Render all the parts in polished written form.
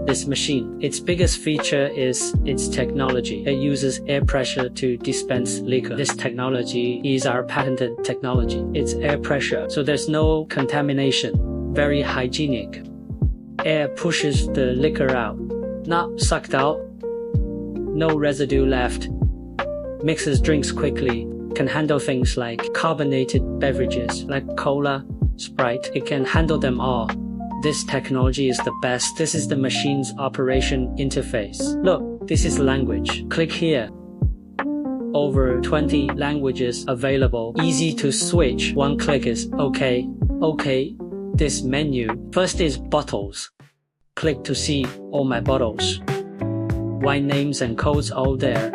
this machine. Its biggest feature is its technology. It uses air pressure to dispense liquor. This technology is our patented technology. It's air pressure, so there's no contamination. Very hygienic. Air pushes the liquor out, not sucked out. No residue left. Mixes drinks quickly. Can handle things like carbonated beverages like cola, Sprite. It can handle them all. This technology is the best. This is the machine's operation interface. Look, this is language. Click here. Over 20 languages available. Easy to switch. One click is OK. OK. This menu. First is bottles. Click to see all my bottles. Wine names and codes all there.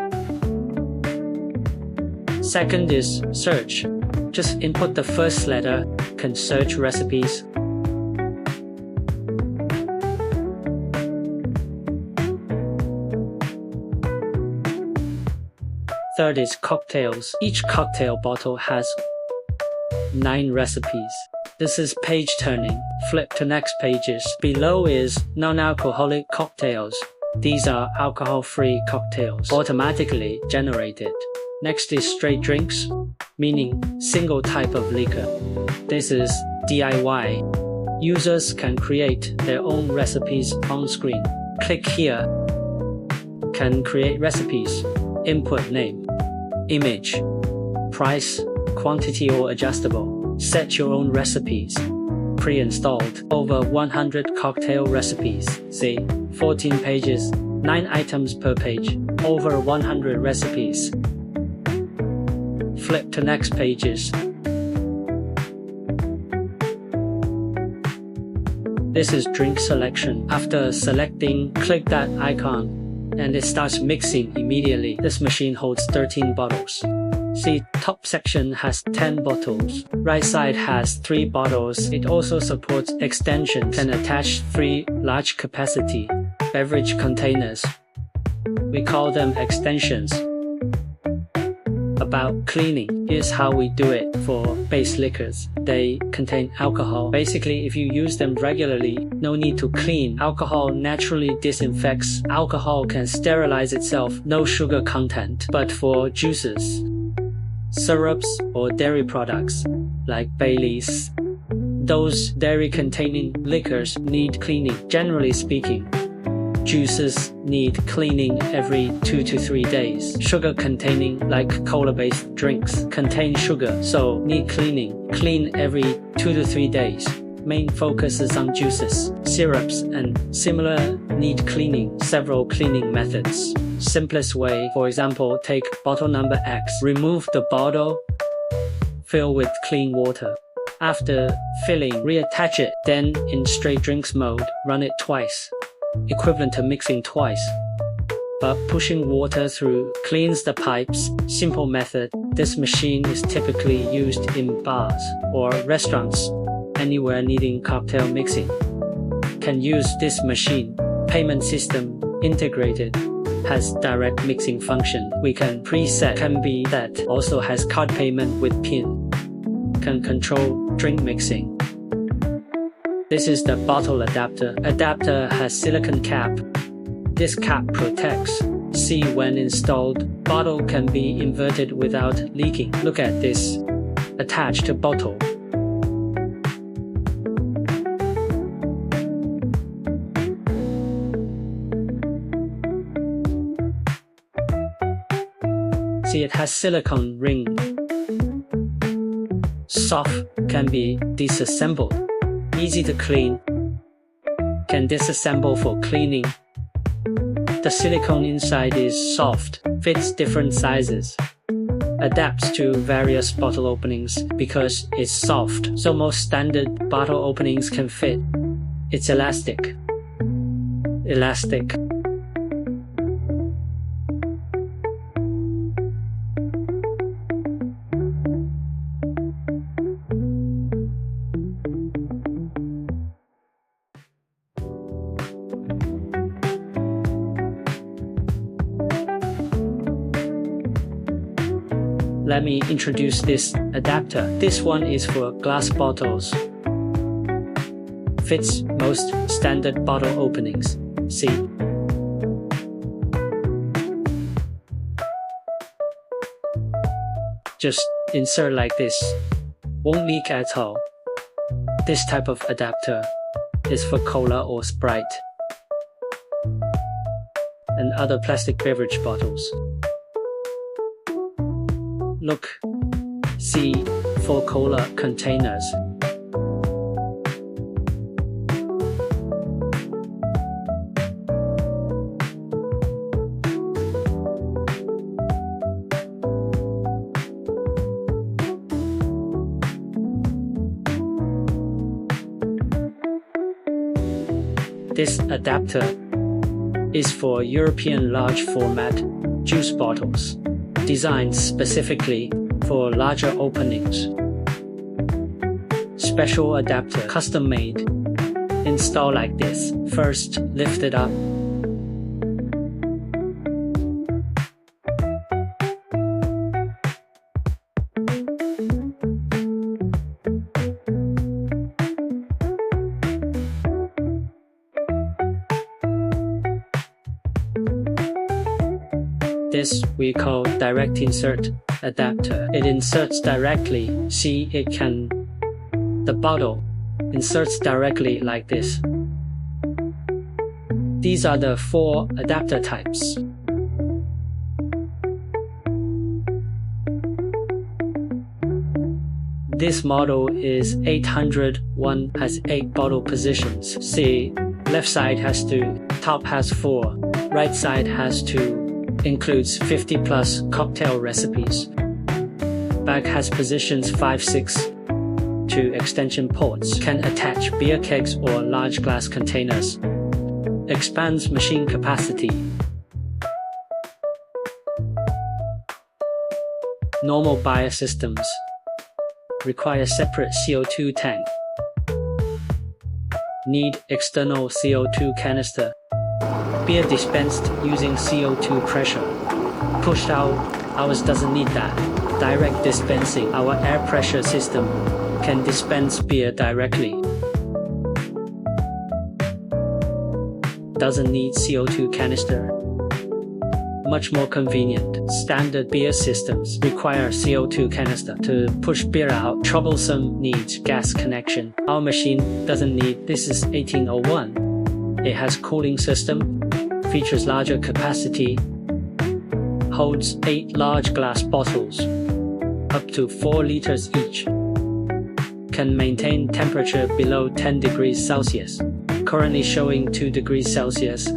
Second is search. Just input the first letter. Can search recipes. Third is cocktails. Each cocktail bottle has 9 recipes. This is page turning. Flip to next pages. Below is non-alcoholic cocktails. These are alcohol-free cocktails, automatically generated. Next is straight drinks, meaning single type of liquor. This is DIY. Users can create their own recipes on screen. Click here. Can create recipes. Input name, image, price, quantity or adjustable. Set your own recipes. Pre-installed. Over 100 cocktail recipes. See, 14 pages, 9 items per page. Over 100 recipes. Flip to next pages. This is drink selection. After selecting, click that icon and it starts mixing immediately. This machine holds 13 bottles. See, top section has 10 bottles. Right side has 3 bottles. It also supports extensions. Can attach 3 large capacity beverage containers. We call them extensions. About cleaning. Here's how we do it for base liquors. They contain alcohol. Basically, if you use them regularly, no need to clean. Alcohol naturally disinfects. Alcohol can sterilize itself. No sugar content. But for juices, syrups, or dairy products, like Baileys, those dairy-containing liquors need cleaning. Generally speaking, juices need cleaning every 2 to 3 days. Sugar-containing, like cola-based drinks, contain sugar, so need cleaning. Clean every 2 to 3 days. Main focus is on juices. Syrups and similar need cleaning. Several cleaning methods. Simplest way, for example, take bottle number X. Remove the bottle. Fill with clean water. After filling, reattach it. Then, in straight drinks mode, run it twice. Equivalent to mixing twice. But pushing water through cleans the pipes. Simple method. This machine is typically used in bars or restaurants, anywhere needing cocktail mixing. Can use this machine. Payment system integrated. Has direct mixing function. We can preset. Can be set. Also has card payment with PIN. Can control drink mixing. This is the bottle adapter. Adapter has silicone cap. This cap protects. See, when installed, bottle can be inverted without leaking. Look at this. Attached to bottle. See, it has silicone ring. Soft, can be disassembled. Easy to clean. Can disassemble for cleaning. The silicone inside is soft, fits different sizes. Adapts to various bottle openings because it's soft, so most standard bottle openings can fit. It's elastic. Elastic. Let me introduce this adapter. This one is for glass bottles. Fits most standard bottle openings. See? Just insert like this. Won't leak at all. This type of adapter is for cola or Sprite and other plastic beverage bottles. Look, see, for cola containers. This adapter is for European large format juice bottles, designed specifically for larger openings. Special adapter, custom made. Install like this. First, lift it up. This we call direct insert adapter. It inserts directly. See, the bottle inserts directly like this. These are the 4 adapter types. This model is 801, has 8 bottle positions. See, left side has 2, top has 4, right side has 2. Includes 50 plus cocktail recipes. Back has positions 5, 6. 2 extension ports. Can attach beer kegs or large glass containers. Expands machine capacity. Normal buyer systems require separate CO2 tank. Need external CO2 canister. Beer dispensed using CO2 pressure. Pushed out, ours doesn't need that. Direct dispensing, our air pressure system can dispense beer directly. Doesn't need CO2 canister. Much more convenient. Standard beer systems require CO2 canister to push beer out. Troublesome, needs gas connection. Our machine doesn't need. This is 1801. It has cooling system. Features larger capacity, holds 8 large glass bottles, up to 4 liters each, can maintain temperature below 10 degrees Celsius, currently showing 2 degrees Celsius,